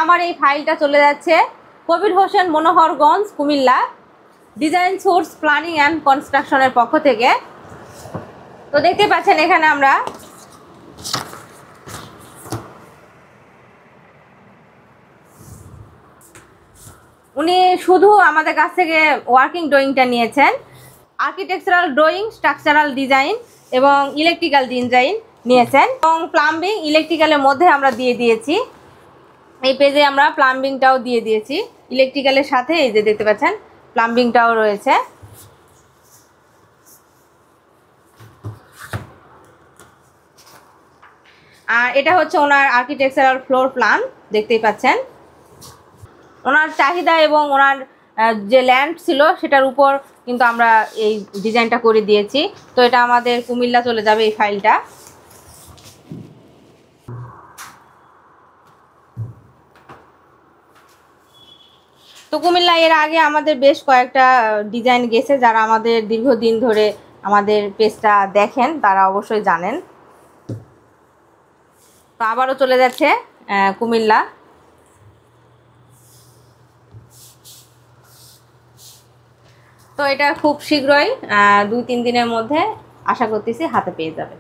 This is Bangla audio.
আমার এই ফাইলটা চলে যাচ্ছে Kabir Hossain Monohorganj Comilla design source planning and কনস্ট্রাকশনের পক্ষ থেকে। তো দেখতে পাচ্ছেন এখানে আমরা উনি শুধু আমাদের কাছ থেকে ওয়ার্কিং ড্রয়িংটা নিয়েছেন, আর্কিটেকচারাল ড্রয়িং, স্ট্রাকচারাল ডিজাইন এবং ইলেকট্রিক্যাল ডিজাইন নিয়েছেন এবং প্লাম্বিং ইলেকট্রিক্যালের মধ্যে আমরা দিয়ে দিয়েছি। এই পেজে আমরা প্লাম্বিংটাও দিয়ে দিয়েছি ইলেকট্রিক্যালের সাথে। এই যে দেখতে পাচ্ছেন প্লাম্বিংটাও রয়েছে। আর এটা হচ্ছে ওনার আর্কিটেকচারাল ফ্লোর প্ল্যান, দেখতেই পাচ্ছেন। ওনার চাহিদা এবং ওনার যে ল্যান্ড ছিল সেটার উপর কিন্তু আমরা এই ডিজাইনটা করে দিয়েছি। তো এটা আমাদের কুমিল্লা চলে যাবে এই ফাইলটা। তো কুমিল্লা এর আগে আমাদের বেশ কয়েকটা ডিজাইন গেছে, যারা আমাদের দীর্ঘদিন ধরে আমাদের পেজটা দেখেন তারা অবশ্যই জানেন। তো আবারও চলে যাচ্ছে কুমিল্লা। তো এটা খুব শীঘ্রই 2-3 দিনের মধ্যে আশা করতেছি হাতে পেয়ে যাবে।